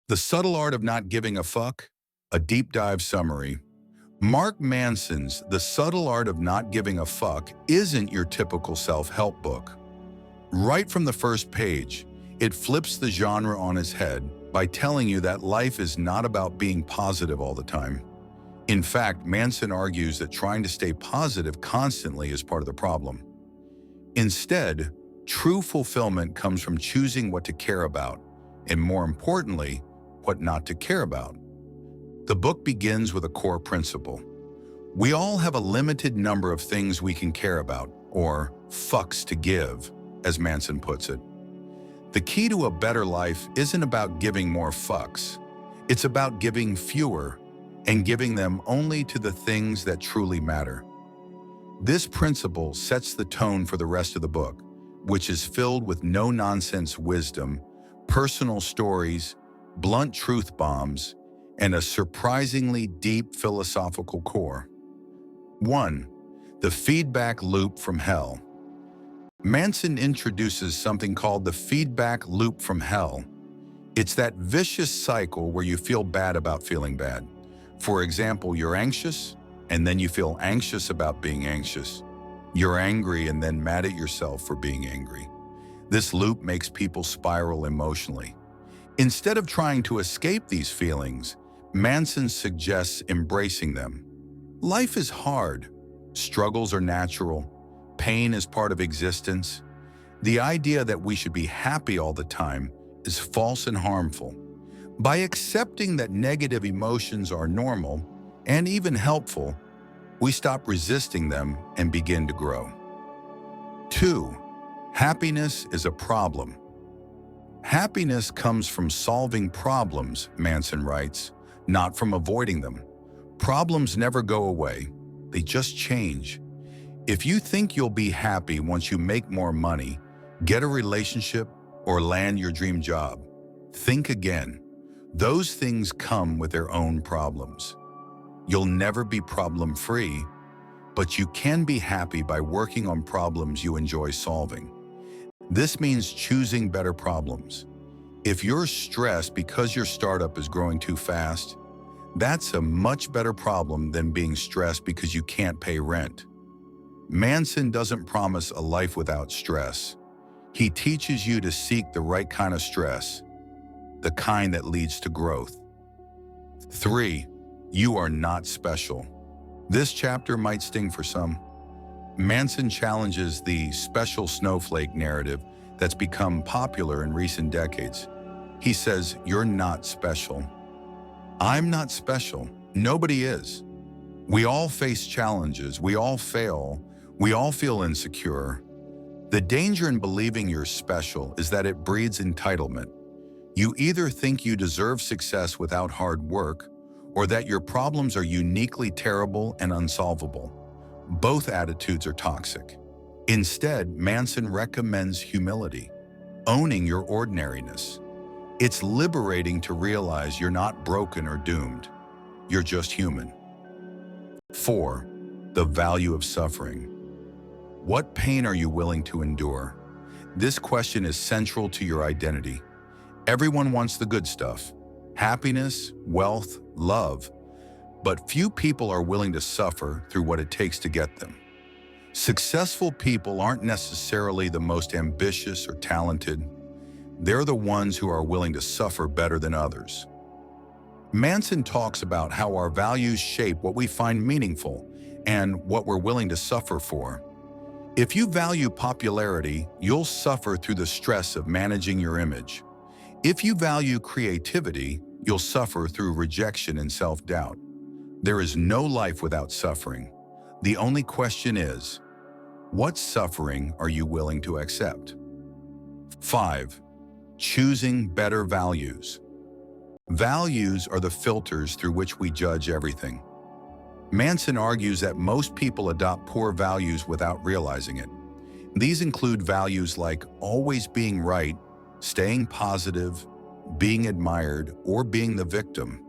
The Subtle Art of Not Giving a Fuck, a deep dive summary. Mark Manson's The Subtle Art of Not Giving a Fuck isn't your typical self-help book. Right from the first page, it flips the genre on its head by telling you that life is not about being positive all the time. In fact, Manson argues that trying to stay positive constantly is part of the problem. Instead, true fulfillment comes from choosing what to care about, and more importantly, what not to care about. The book begins with a core principle. We all have a limited number of things we can care about, or fucks to give, as Manson puts it. The key to a better life isn't about giving more fucks. It's about giving fewer and giving them only to the things that truly matter. This principle sets the tone for the rest of the book, which is filled with no-nonsense wisdom, personal stories, blunt truth bombs, and a surprisingly deep philosophical core. 1. The feedback loop from hell. Manson introduces something called the feedback loop from hell. It's that vicious cycle where you feel bad about feeling bad. For example, you're anxious, and then you feel anxious about being anxious. You're angry and then mad at yourself for being angry. This loop makes people spiral emotionally. Instead of trying to escape these feelings, Manson suggests embracing them. Life is hard. Struggles are natural. Pain is part of existence. The idea that we should be happy all the time is false and harmful. By accepting that negative emotions are normal and even helpful, we stop resisting them and begin to grow. 2. Happiness is a problem. Happiness comes from solving problems, Manson writes, not from avoiding them. Problems never go away. They just change. If you think you'll be happy once you make more money, get a relationship, or land your dream job, think again. Those things come with their own problems. You'll never be problem-free, but you can be happy by working on problems you enjoy solving. This means choosing better problems. If you're stressed because your startup is growing too fast, that's a much better problem than being stressed because you can't pay rent. Manson doesn't promise a life without stress. He teaches you to seek the right kind of stress, the kind that leads to growth. 3. You are not special. This chapter might sting for some. Manson challenges the special snowflake narrative that's become popular in recent decades. He says, you're not special. I'm not special. Nobody is. We all face challenges. We all fail. We all feel insecure. The danger in believing you're special is that it breeds entitlement. You either think you deserve success without hard work, or that your problems are uniquely terrible and unsolvable. Both attitudes are toxic. Instead, Manson recommends humility, owning your ordinariness. It's liberating to realize you're not broken or doomed. You're just human. 4. The value of suffering. What pain are you willing to endure? This question is central to your identity. Everyone wants the good stuff: happiness, wealth, love. But few people are willing to suffer through what it takes to get them. Successful people aren't necessarily the most ambitious or talented. They're the ones who are willing to suffer better than others. Manson talks about how our values shape what we find meaningful and what we're willing to suffer for. If you value popularity, you'll suffer through the stress of managing your image. If you value creativity, you'll suffer through rejection and self-doubt. There is no life without suffering. The only question is, what suffering are you willing to accept? 5. Choosing better values. Values are the filters through which we judge everything. Manson argues that most people adopt poor values without realizing it. These include values like always being right, staying positive, being admired, or being the victim.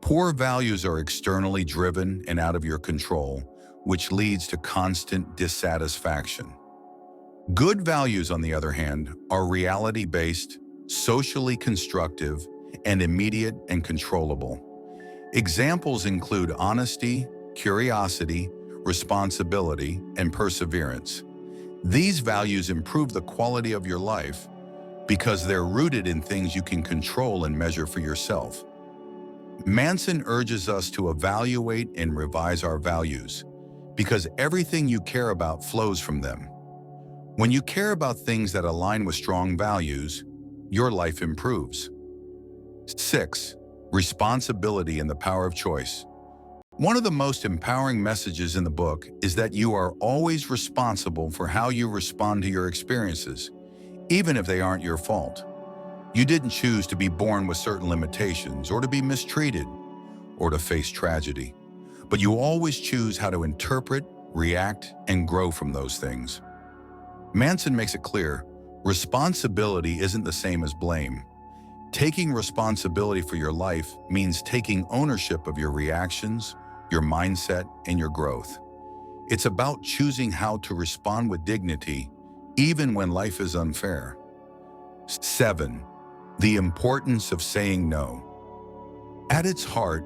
Poor values are externally driven and out of your control, which leads to constant dissatisfaction. Good values, on the other hand, are reality-based, socially constructive, and immediate and controllable. Examples include honesty, curiosity, responsibility, and perseverance. These values improve the quality of your life because they're rooted in things you can control and measure for yourself. Manson urges us to evaluate and revise our values because everything you care about flows from them. When you care about things that align with strong values, your life improves. 6. Responsibility and the power of choice. One of the most empowering messages in the book is that you are always responsible for how you respond to your experiences, even if they aren't your fault. You didn't choose to be born with certain limitations, or to be mistreated, or to face tragedy. But you always choose how to interpret, react, and grow from those things. Manson makes it clear, responsibility isn't the same as blame. Taking responsibility for your life means taking ownership of your reactions, your mindset, and your growth. It's about choosing how to respond with dignity, even when life is unfair. 7. The importance of saying no. At its heart,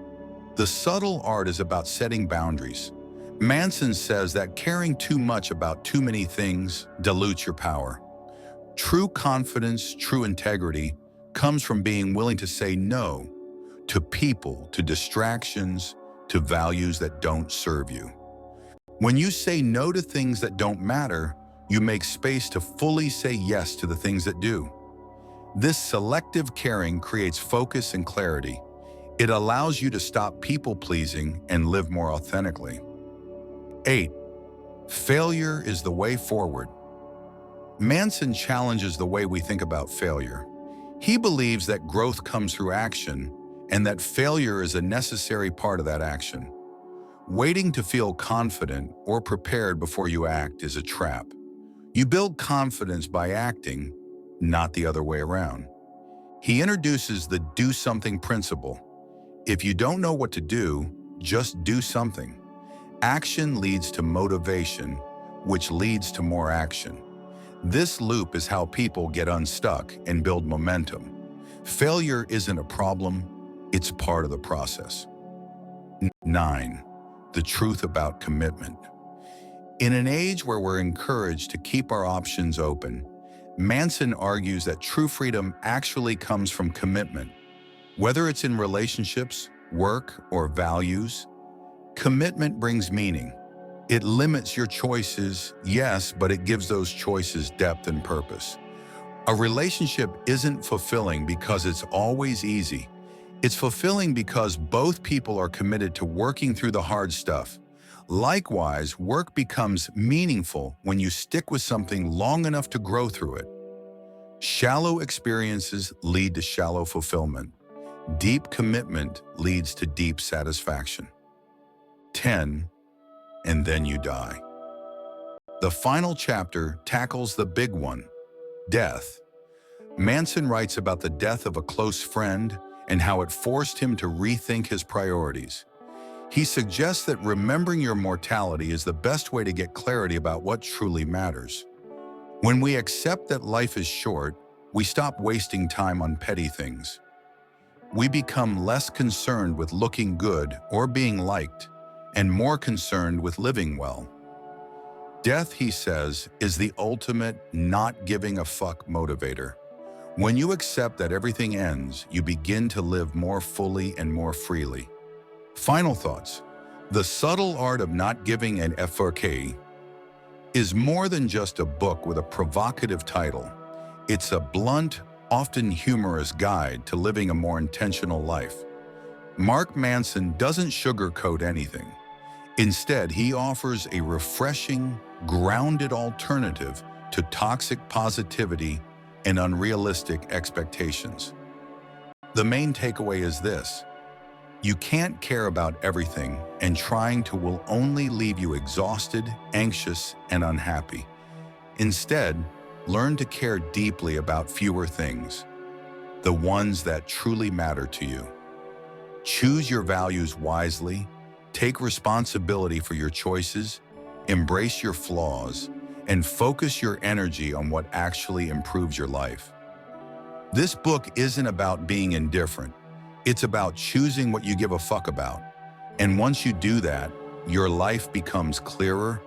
the subtle art is about setting boundaries. Manson says that caring too much about too many things dilutes your power. True confidence, true integrity, comes from being willing to say no to people, to distractions, to values that don't serve you. When you say no to things that don't matter, you make space to fully say yes to the things that do. This selective caring creates focus and clarity. It allows you to stop people-pleasing and live more authentically. 8. Failure is the way forward. Manson challenges the way we think about failure. He believes that growth comes through action and that failure is a necessary part of that action. Waiting to feel confident or prepared before you act is a trap. You build confidence by acting, not the other way around. He introduces the do something principle. If you don't know what to do, just do something. Action leads to motivation, which leads to more action. This loop is how people get unstuck and build momentum. Failure isn't a problem, it's part of the process. 9. The truth about commitment. In an age where we're encouraged to keep our options open, Manson argues that true freedom actually comes from commitment. Whether it's in relationships, work, or values, commitment brings meaning. It limits your choices, yes, but it gives those choices depth and purpose. A relationship isn't fulfilling because it's always easy. It's fulfilling because both people are committed to working through the hard stuff. Likewise, work becomes meaningful when you stick with something long enough to grow through it. Shallow experiences lead to shallow fulfillment. Deep commitment leads to deep satisfaction. 10. And then you die. The final chapter tackles the big one, death. Manson writes about the death of a close friend and how it forced him to rethink his priorities. He suggests that remembering your mortality is the best way to get clarity about what truly matters. When we accept that life is short, we stop wasting time on petty things. We become less concerned with looking good or being liked, and more concerned with living well. Death, he says, is the ultimate not giving a fuck motivator. When you accept that everything ends, you begin to live more fully and more freely. Final thoughts. The Subtle Art of Not Giving an Fuck is more than just a book with a provocative title. It's a blunt, often humorous guide to living a more intentional life. Mark Manson doesn't sugarcoat anything. Instead, he offers a refreshing, grounded alternative to toxic positivity and unrealistic expectations. The main takeaway is this: you can't care about everything, and trying to will only leave you exhausted, anxious, and unhappy. Instead, learn to care deeply about fewer things, the ones that truly matter to you. Choose your values wisely, take responsibility for your choices, embrace your flaws, and focus your energy on what actually improves your life. This book isn't about being indifferent. It's about choosing what you give a fuck about. And once you do that, your life becomes clearer,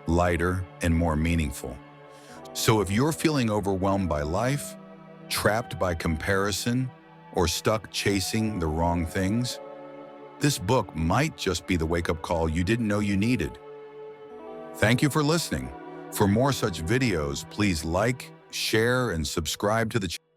lighter, and more meaningful. So if you're feeling overwhelmed by life, trapped by comparison, or stuck chasing the wrong things, this book might just be the wake-up call you didn't know you needed. Thank you for listening. For more such videos, please like, share, and subscribe to the channel.